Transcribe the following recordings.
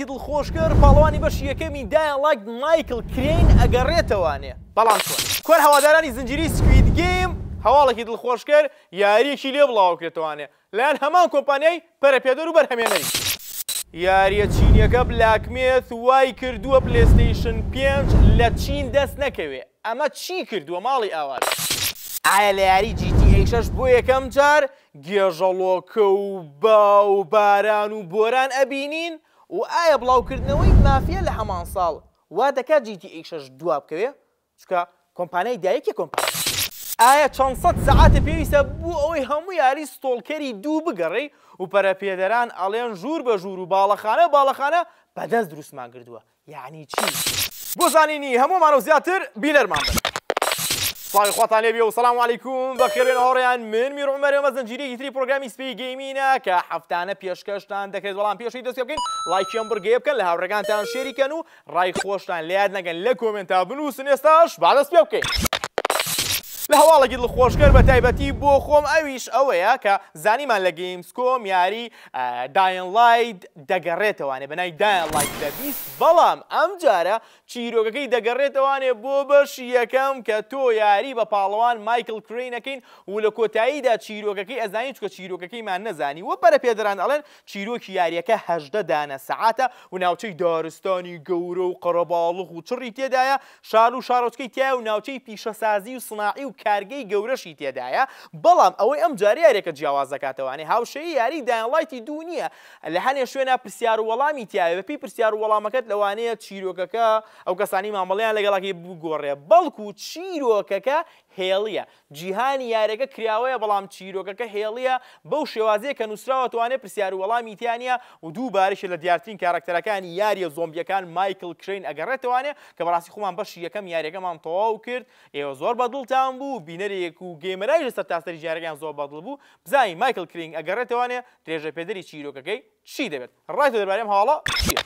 هەواڵێکی دڵخۆشکرد پاڵەوانی بەشی یەکەمی دایانلایت مایکل کرین ئەگەڕێتەوانێ بەڵام چۆن کۆن هەوادارانی زنجیری سکوید گیم هەواڵێکی دڵخۆشکرد یاریەکی لێ بڵاوکرێتەوانێ لەلایەن هەمان کۆمپانیای پەرەپێدەر و بەرهەمێنەری یاریە چینیەکە بلاکمێت وای کردووە پلەیستەیشن 5 لە چین دەست نەکەوێ ئەمە چی کردووە ماڵی ئاوات ئایا لە یاری GTA 6 بۆ یەکەم جار گێژەڵۆکە و با و باران و بۆران ئەبینین و ئایا بڵاوکردنەوەی مافیا لە هەمان ساڵ وا دەکات GTA 6 دوا بکەوێ چکە کۆمپانیای دایەکی کۆمپانیا ئایا چەند سەد سەعاتە پێویستە بوو ئەوەی هەموو یاری ستۆڵکەری دوو بگەڕێ و پەرەپێدەران ئەڵێن ژوور بە ژوور و باڵەخانە بەدەست دروستمان کردووە یعنی چی بۆ زانینی هەموومان و زیاتر بیلەرمان بن سڵاوی خواتان لێبێ و سەلام عەلەیکوم بەخێربێن هاوڕێیان من میر عومەر ئەمە زنجیرەیەکی تری پرۆگرامی سپی گەیمینە کە هەفتانە پێشکەشتان دەکرێت بەڵام پێشەوەی دەست پێ بکەین لایکیان بڕگێ بکەن لە هاوڕێکانتان شێریکەن و ڕای خۆشتان لە یاد نەگەن لە کۆمنتا بنووسن ئێستاش با دەست پێ بکەین لە هەواڵێکی دڵخۆشکرد بە تایبەتی بۆ خۆم ئەویش ئەوەیە کە زانیمان لە گەیمسکۆم یاری دایانلایت دەگەڕێتەوانێ بەناوی دایانلایت 20 بەڵام ئەم جارە چیرۆکەکەی دەگەڕێتەوانێ بۆ بەشی یەکەم کە تۆ یاری بە پاڵەوان مایکل کرینەکەین و لە کۆتاییدا چیرۆکەکەی ئەزانین چکە چیرۆکەکەیمان نەزانی وە پەرەپێدەران ئەڵێن چیرۆکی یاریەکە 18 دانە سەعاتە و ناوچەی دارستانی گەورە و قەڕەباڵغ و چڕی تێدایە شار و شارۆچکەی تایە و ناوچەی پیشەسازی و سناعی و کارگەی گەورەشی تێدایە بەڵام ئەوەی ئەم جارە یاریەکە جیاواز دەکاتەوانێ هاوشەیە یاری دایانلایتی دوو نییە لە هەنێ شوێنە پرسیار و وەڵامی تایە بەپی پرسیار و وەڵامەکەت لەوانەیە چیرۆکەکە ئەو کەسانی مامەڵیان لەگەڵاکی بگۆڕێ بەڵکو چیرۆکەکە هێڵیە جیهانی یاریەکە کراوەیە بەڵام چیرۆکەکە هێڵیە بەو شێوازەیە کە نووسراوە توانێت پرسیار و وەڵامی تیانە و دووبارەشە لە دیارترین کارکتەرەکانی یاریە زۆمبیەکان مایکل کرین ئەگەڕێتەوانێ کە بەڕاستی خۆمان بەشی یەکەم یاریەکەمان تەواو کرد ئێوە زۆر بەدڵتان بوو بینەرێک و گێمەرای لەسەر تاستەری ژیارەکان زۆر بەدڵ بوو بزانین مایکل کرین ئەگەڕێتەوانێ درێژە پێدەری چیرۆکەکەی چی دەبێت ڕایتۆ دەربارەی ئەم هەواڵە چییە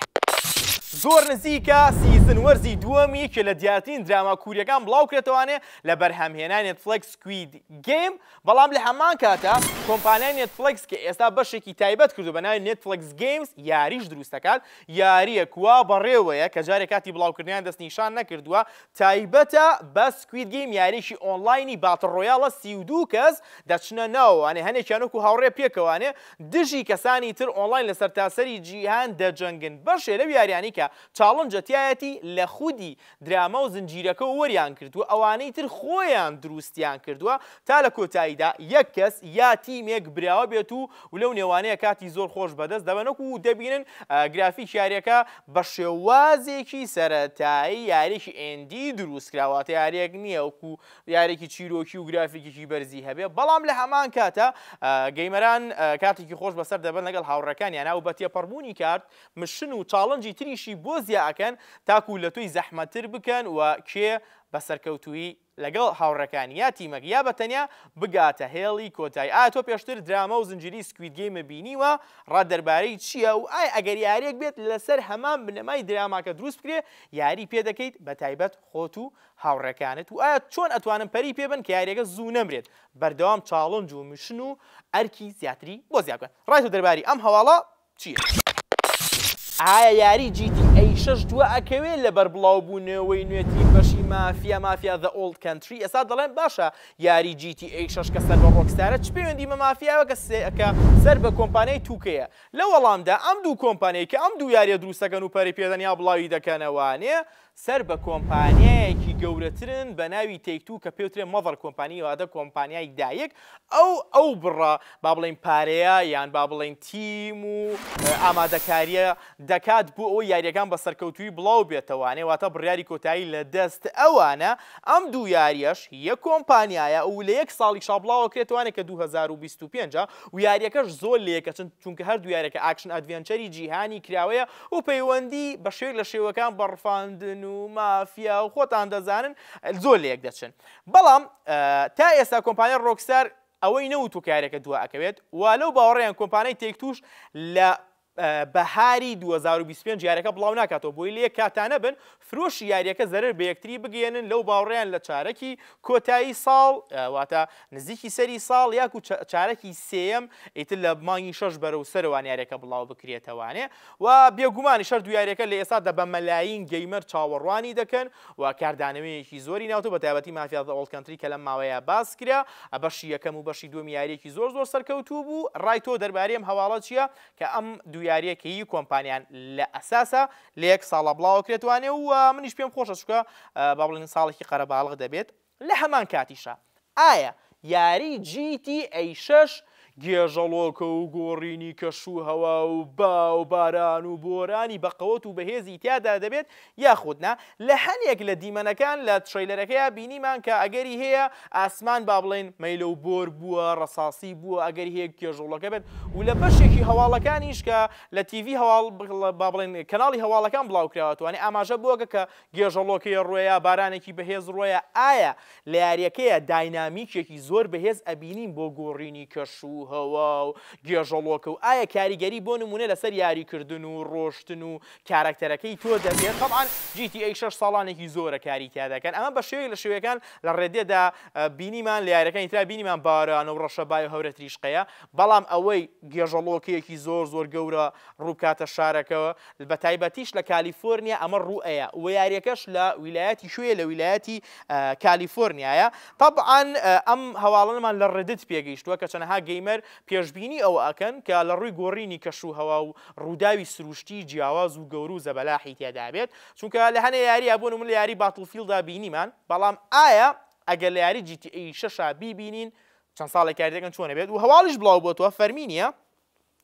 زۆر نزیکە سیزن وەرزی دووەمی کە لە دیارترین دراما کووریەکان بڵاوکرێتەوانێ لە بەرهەمهێنانی نێتفلیکس سکوید گیم بەڵام لە هەمان کاتە کۆمپانیای نێتفلیکس کە ئێستا بەشێکی تایبەت کردو بە ناوی نێتفلیکس گیمز یاریش دروست دەکات یاریە کوا بەڕێوەیە کە جارێک کاتی بڵاوکردنیان دەست نیشان نەکردووە تایبەتە بە سکوید گیم یاریشی ئۆنلاینی باتڵ ڕۆیاڵە 32 کەس دەچنە ناوانێ هەنێکیان وەکو هاوڕێ پێکەوانێ دژی کەسانی تر ئۆنلاین لەسەر تاسەری جیهان دەجەنگن بەشێ لەو یاریانی کە چاڵنجە تایەتی لە خودی دراما و زنجیرەکە وەریان کردووە ئەوانەی تر خۆیان دروستیان کردووە تا لە کۆتاییدا یەک کەس یا تیمێک براوە بێت و لەو نێوانەیە کاتی زۆر خۆش بەدەست دەبنەوە و دەبینن گرافیک یاریەکە بە شێوازێکی سەرەتایی یاریێکی ئێندی دروستکراواتە یاریەک نییە وەکو یارێکی چیرۆکی و گرافیکێکی بەرزی هەبێ بەڵام لە هەمان کاتە گەیمەران کاتێکی خۆش بەسەر دەبن لەگەڵ هاوڕەکانیان و بە تێپەڕبوونی کارت مشن و چاڵنجی تریشی بۆ زیاکەن تاکو لە توی زەحمەتر بکەن و کێ بەسەرکەوتووی لەگەڵ هاوڕەکانی یا تیمەک یا بەتەنیا بگاتە هێڵی کۆتایی ئایا تۆ پێشتر دراما و زنجیری سکوید گیمە بینیوە ڕاددەربارەی چییە و ئایا ئەگەر یاریەک بێت لەسەر هەمان بنەمای دراماکە دروست بکرێ یاری پێ دەکەیت بە تایبەت خۆت و هاوڕەکانت و ئایا چۆن ئەتوانن پەری پێبن کە یاریەکە زوو نەمرێت بەردەوام چاڵنج و مشن و ئەرکی زیاتری بۆ زیاکەن ڕایتۆ دەرباری ئەم هەواڵە چییە؟ ئایا یاری GTA 6 دووە ئەکەوێت لە بەربڵاوبوونەوەی نوێترین بەشی مافیا The Old Country ئێستا دەڵێن باشە یاری GTA 6 کە سەر بە ڕۆکستارە چ پەیوەندی بە مافیاوە کە سەر بە کۆمپانیای تووکەیە لە وەڵامدا ئەم دوو کۆمپانیای کە ئەم دوو یاریە دروستەکەن و پەری پێدەن یا بڵاوی دەکەنەوانێ سەر بە کۆمپانیایەکی گەورەترن بە ناوی تێکتو کە پێوترێ مەڤەر کۆمپانی وادە کۆمپانیای دایەک ئەو بڕە با بڵێن پارەیە یان با بڵێن تیم و ئامادەکاریە دەکات بۆ ئەوە یاریەکان بە سەرکەوتوی بڵاو بێتەوانێ واتە بڕیاری کۆتایی لە دەست ئەوانە ئەم دوو یاریەش یەک کۆمپانیایە و لە یەک ساڵی شابڵاوە کرێتوانێت کە 2025 و یاریەکەش زۆر لێکەچن چونکە هەردوو یاریەکە ئاکشن ئەدڤێنچەری جیهانی کراوەیە و پەیوەندی بە شێوەیەک لە شێوەکان بەڕفاندن و مافیا و خۆتان دەزانن زۆر لێک دەچن بەڵام تا ئێستا کۆمپانیای ڕۆکستار ئەوەی نەوتو کارێکە دووە ئەکەوێت وا لەو باوەڕێیان کۆمپانیای تێکتوش لە بەهاری 2025 یاریەکە بڵاو ناکاتەوە بۆی لێ کاتانە بن فرۆشی یاریەکە زەرر بە یەکتری بگەێنن لەو باوەڕیان لە چارەکی کۆتایی ساڵ واتە نزیکی سەری ساڵ یاکو چارەکی سێەم ئیتر لە مانگی شەش بەرەو سەرەوان یاریەکە بڵاو بکرێتەوانێ و بێگومانی شەر دو یاریەکە لە ئێستادا بە مەلاین گەیمەر چاوەڕوانی دەکەن و کاردانەوەیەکی زۆری ناوتە بە تایبەتی مافیا ذا ئۆڵد کەنتری کە لەم ماوەیە باس کرا بەشی یەکەم و بەشی دووەمی یاریەکی زۆر سەرکەوتوو بوو ڕای تۆ دەربارەی ئەم هەواڵە چییە کە ئەم دوو یاریەکەی کۆمپانیان لە ئەساسە لە یەک ساڵە بڵاوکرێتوانێ و منیش پێم خۆشە چکە با بڵێن ساڵێکی قەرەباڵغ دەبێت لە هەمان کاتیشە ئایا یاری GTA 6 گێژەڵۆکە و گۆڕینی کەش و هەوا و با و باران و بۆرانی بەقەوت و بەهێزی تیادا دەبێت یاخودنا لە هەنێک لە دیمەنەکان لە ترەیلەرەکەیە بینیمان کە ئەگەری هەیە ئاسمان با بڵێن مەیلە و بۆر بووە ڕەساسی بووە ئەگەری هەیە گێژەڵۆکە بێت و لە بەشێکی هەواڵەکانیش کە لە تیڤی هەواڵ با بڵێن کەناڵی هەواڵەکان بڵاوکراوەتوانێ ئاماژە بووە کە گێژەڵۆکەیە ڕۆیە بارانێکی بەهێز ڕۆیە ئایا لە یاریەکەیە داینامیکێکی زۆر بەهێز ئەبینین بۆ گۆڕینی کەش و هەوا و گێژەڵۆکە و ئایا کاریگەری بۆ نمونە لەسەر یاریکردن و ڕۆشتن و کارکتەرەکەی تۆ دەبێت طبعاً GTA 6 ساڵانێکی زۆرە کاری تیا دەکەن ئەمە بە شێوەیەک لە شێوەکان لە ڕێدێدا بینیمان لە یاریەکانی ترا بینیمان باران و ڕەشەبای و هەورە تریشقەیە بەڵام ئەوەی گێژەڵۆکەیەکی زۆر گەورە ڕووکاتە شارەکەەوە بە تایبەتیش لە کالیفۆرنیا ئەمە ڕوئەیە و یاریەکەش لە ویلایەتی شوێ لە ویلایەتی کالیفۆرنیایە طبعاً ئەم هەواڵەمان لە ڕێدت پێگەیشتووە کە چەندەها گەیمەر پێشبینی ئەوە ئەکەن کە لە ڕووی گۆڕینی کەش و هەوا و ڕووداوی سروشتی جیاواز و گەور و زەبەلاحی تێدا بێت چونکە لە هەنێ یاری بۆ نمونە لە یاری باتڵفیلدا بینیمان بەڵام ئایا ئەگەر لە یاری GTA 6 بیبینین چەند ساڵێک یاریەکەن چۆنە بێت و هەواڵیش بڵاو بۆتەوە فەرمینیە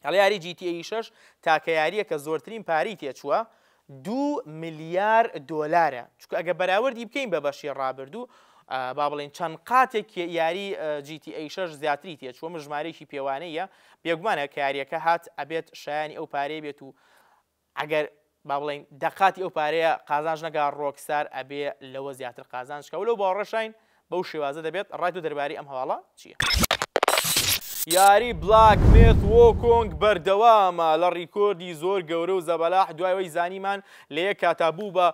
هەڵ یاری GTA 6 تاکە یاریە کە زۆرترین پارەی تێچووە 2 ملیار دۆلارە چونکە ئەگە بەراوردی بکەین بە بەشی ڕابردوو با بڵێن چەند قاتێک یاری GTA 6 زیاتری تێچووە ژمارەیەکی پێوانەیە بێگومانە کە یاریەکە هات ئەبێت شایانی ئەو پارەیە بێت و ئەگەر با بڵێن دەقاتی ئەو پارەیە قازانج نەگا ڕۆکسار ئەبێ لەوە زیاتر قازانجکە و لەو باوەڕەشین بەو شێوازە دەبێت ڕای تۆ دەربارەی ئەم هەواڵە چییە؟ یاری بلاک میث وۆکۆنگ بەردەوامە لە ڕیکۆردی زۆر گەورە و زەبەلاح دوایەوەی زانیمان لە یەک کاتا بوو بە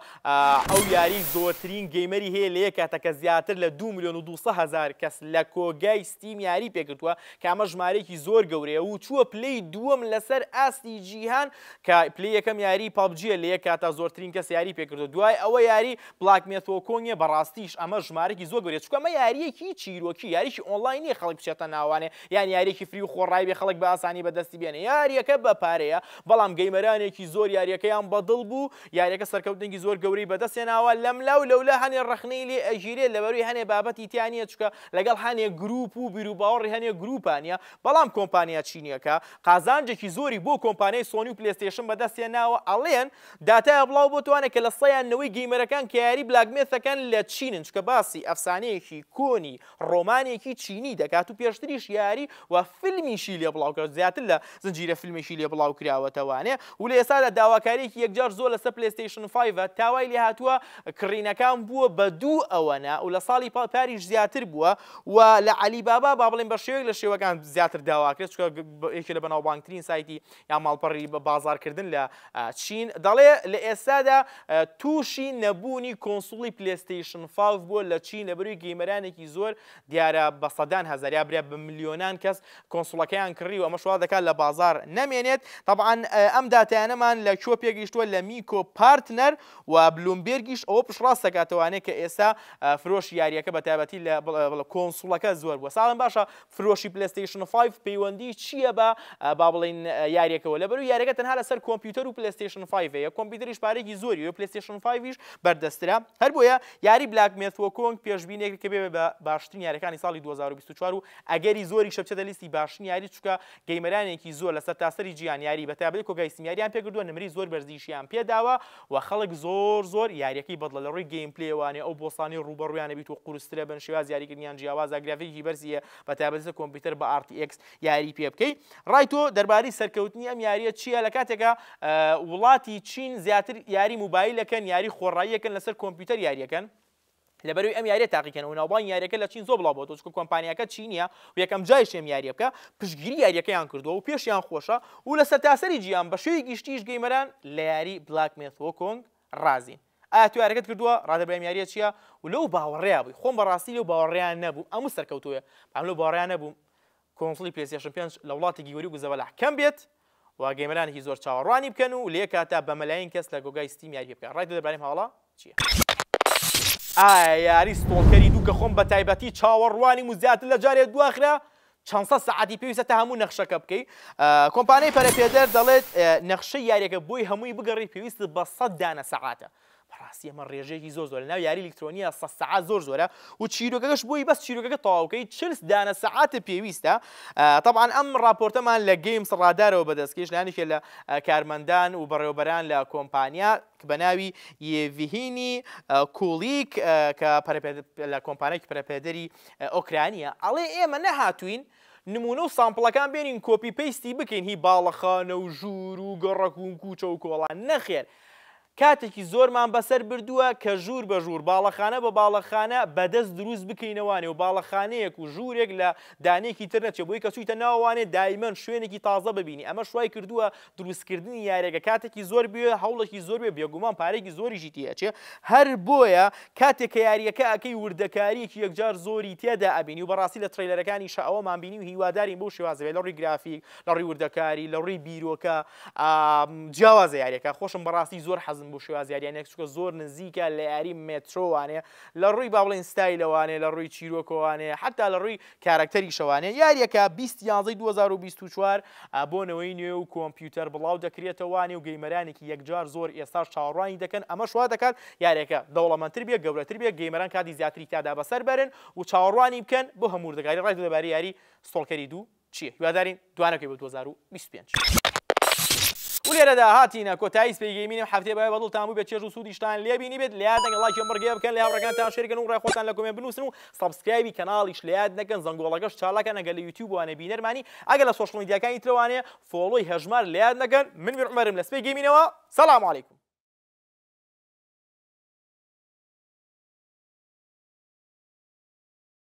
ئەو یاری زۆرترین گەیمەری هەیە لە یەک کاتەکە زیاتر لە 2,200,000 کەس لە کۆگای ستیم یاری پێکردووە کە ئەمە ژمارەیەکی زۆر گەورەیە و چووە پلەی دووەم لەسەر ئاستی جیهان کە پلەی یەکەم یاری پابجیە لە یەک کاتا زۆرترین کەس یاری پێکردو دوای ئەوە یاری بلاک میث وۆکۆنگە بەڕاستیش ئەمە ژمارەی زۆر گەورەیە چونکە ئەمە یاریەکی چیرۆکی یاریی ئۆنلاینی خەڵک بچێتە ناوانێ یان یاریێکی فری و خۆڕای بێ خەڵک بە ئاسانی بەدەستی بێنێ یاریەکە بە پارەیە بەڵام گەیمەرانێکی زۆر یاریەکەیان بەدڵ بوو یاریەکە سەرکەوتنێکی زۆر گەورەی بەدەستێناوە لەملاو لەولە هەنێ ڕخنەی لێ ئەژیرێت لەبەروی هەنێ بابەتی تیانە چکە لەگەڵ هەنێ گروپ و بیرروباوەڕی هەنێ گروپانە بەڵام کۆمپانیا چینیەکە قازانجێکی زۆری بۆ کۆمپانیای سۆنی و پلێستێشن بەدەستێناوە ئەڵێن داتایە بڵاو بۆتوانێت کە لە سەیانەوەی گەیمەرەکان کە یاری بلاک میثەکەن لە چینن چکە باسی ئەفسانەیەکی کۆنی ڕۆمانێکی چینی دەکات و پێشتریش یاری و فیلمیشی لێ بڵاو کرد زیاتر لە زنجیرە فیلمێکی لێ بڵاو کراوەتەوانێ و لە ئێستا داواکاریەکی یەکجار زۆر لەسەر پلەیستیشن 5 تاوای لێ هاتووە کڕینەکان بووە بە 2 ئەوەنە و لە ساڵی پاریش زیاتر بووە و لە عەلیبابا با بڵێن بە شێوەیەک لە شێوەکان زیاتر داواکرێت چکە یەکێک لە بەناوبانگترین سایتی یان ماڵپەڕی بە بازارکردن لە چین دەڵێ لە ئێستادا تووشی نەبوونی کۆنسوڵی پلەیستیشن 5 بووە لە چین لەبەروی گەیمەرانێکی زۆر دیارە بە سەدان هەزار یا برا بە ملیۆنان کەس کۆنسوڵەکەیان کڕی و ئەمە شوا دەکات لە بازار نەمێنێت طبعاً ئەم داتایانەمان لە کوێ پێگەیشتووە لە میکۆ پارتنەر و بلومبێرگیش ئەوە پشتڕاست دەکاتەوانێت کە ئێستا فرۆشی یاریەکە بە تایبەتی لە کۆنسوڵەکە زۆر بووە ساڵم باشە فرۆشی پلەیستیشن 5 پەیوەندی چییە بە با بڵێن یاریەکەەوە لەبەروی یاریەکە تەنها لەسەر کۆمپیوتەر و پلەیستیشن 5 ەیە کۆمپیوتەریش پارێکی زۆری و پلەیستیشن 5 بەردەسترا هەر بۆیە یاری بلاک میث وۆکۆنگ پێشبینێک کە بێ بە باشترین یاریەکانی ساڵی 2024 و ئەگەری زۆری شەبچێتە لیستی باشترین یاری چکە گەیمەرانێکی زۆر لەسەر تاسەری جیهان یاری بە تایبەتی کۆگای ستیم یاریان پێکردووە نمری زۆر بەرزیشیان پێداوە و خەڵک زۆر یاریەکەی بەدڵە لە ڕووی گەیم پلێوانێ ئەو بۆسانی ڕوبەڕویانە بیت و قورسترە بن شێواز یاریکردنیان جیاواز گرافیکی بەرزیە بە تایبەتی کۆمپیوتەر بە RTX یاری پێ بکەی ڕای تۆ دەربارەی سەرکەوتنی ئەم یاریە چییە لە کاتێکە وڵاتی چین زیاتر یاری موبایلەکەن یاری خۆڕاییەکەن لەسەر کۆمپیوتەر یاریەکەن لەبەروی ئەم یاریە تاقیکەنەوە ناوبان یاریەکە لە چین زۆر بڵاو بۆ چونکە کۆمپانیاکە چینیە و یەکەم جایش ئەم یاریە بکە پشتگیری یاریەکەیان کردووە و پێشیان خۆشە و لە سەرتاسەری جیهان بە شێوەیەکی گشتیش گەیمەران لە یاری بلاک میث وۆکۆنگ ڕازین. ئایا تو یاریەکەت کردووە ڕادەبرای یاریە چییە و لەو باوەڕێیا بووی خۆم بەڕاستی لەو باوەڕێیان نەبوو ئەموو سەرکەوتووە ئەم لەو باوەڕێیان نەبوو کۆنسڵی پلەیستێشن 5 لە وڵاتی گەوری و زەوەلە کەم بێت و گەیمەرانێکی زۆر چاوەڕوانی بکەن و لێ کاتە بە مەلایین کەس لە گۆگای ستیم یاری بکەن. ڕای دەبرانیم هەواڵە چییە؟ یاری ستۆڵکەری دوو کە خۆم بە تایبەتی چاوەڕوانی و زیاتر لە جارێ دواخرا چەند سە سەعاتی پێویستە تا هەموو نەخشەکە بکەیت. کۆمپانیای پەرەپێدەر دەڵێت نەخشەی یاریەکە بۆی هەمووی بگەڕی پێویست بە 100 دانە سەعاتە. بەڕاستی ئەمە ڕێژەیەکی زۆر زۆرە لەناو یاری ئەلکترۆنیە 100 سەعات زۆر زۆرە و چیرۆکەکەش بۆی بەس چیرۆکەکە تەواوکەی 40 دانە سەعاتە پێویستە. طبعاً ئەم راپۆرتەمان لە گەیمس ڕادارەوە بەدەستکەش لایەنێکە لە کارمەندان و بەڕێوەبەران لە کۆمپانیا بە ناوی یێڤهینی کولیک کە لە کۆمپانیای پەرەپێدەری ئۆکرانیە ئەڵێ ئێمە نەهاتوین نمونە و سامپڵەکان بێنین کۆپی پەیستی بکەین هی باڵەخانە و ژوور و گەڕەک و کوچە و کۆڵان نەخێر. کاتێکی زۆرمان بەسەر بردووە کە ژوور بە ژوور باڵەخانە بە باڵەخانە بەدەست دروست بکەینەوانێ و باڵەخانەیەک و ژوورێک لە دانێکی تر نەچێت بۆی کە چوویتە ناوانێ دایمەن شوێنێکی تازە ببینی. ئەمە شوای کردووە دروستکردنی یاریەکە کاتێکی زۆر بێ هەوڵێکی زۆر بێ بێگومان پارێکی زۆریشی تێچێ هەر بۆیە کاتێک کە یاریەکە ئەکەی وردەکاریەکی یەکجار زۆری تێدا ئەبینی و بەڕاستی لە ترەیلەرەکانی شەوەمان بینی و هیوادارین بۆ شێوازەوێت لە ڕووی گرافیک لە ڕووی وردەکاری لە ڕووی بیرۆکە جیاوازە یاریەکە خۆشم بەڕاستی زۆر حەزم بۆ شێوازیاریانێک چونکە زۆر نزیکە لە یاری مێترۆوانێ لە ڕووی با بڵێن ستایلەوانێ لە ڕووی چیرۆکەوانێ حتا لە ڕووی کارکتەری شەوانێ یاریەکە 20/11/2024 بۆنەوەی نوێ و کۆمپیوتەر بڵاو دەکرێتەوانێ و گەیمەرانێکی یەکجار زۆر ئێستا چاوەڕوانی دەکەن ئەمە شوا دەکات یاریەکە دەوڵەمەندتر بێت گەورەتر بێت گەیمەران کاتی زیاتری تادا بەسەر بەرن و چاوەڕوانی بکەن بۆ هەموو وردەکاری ڕای دەبارەی یاری ستۆڵکەری دوو چییە هیوادارین دوانەکەی بۆ 2025. ولێرەدا هاتینە کۆتایی سپێگەیمینم هەفتەیە بای بەدڵ تامووی بە چێژ و سوودیشتان لێبینی بێت لەیاد نەکەن لایک بەرگێ بکەن لە هاوڕێکانتان شێرکەن و ڕای خۆتان لە کۆمنت بنووسن و سابسکرایبی کەناڵیش لەیاد نەکەن زەنگۆڵەکەش چاڵەکەن ئەگەر لە یوتیوب وانە بینەرمانی ئەگەر لە سۆشڵ میدیاکانی ترەوانێ فۆڵۆی هەژمار لەیاد نەکەن من میرعومەرم لە سپێگەیمینەوە سەلام عەلیکوم.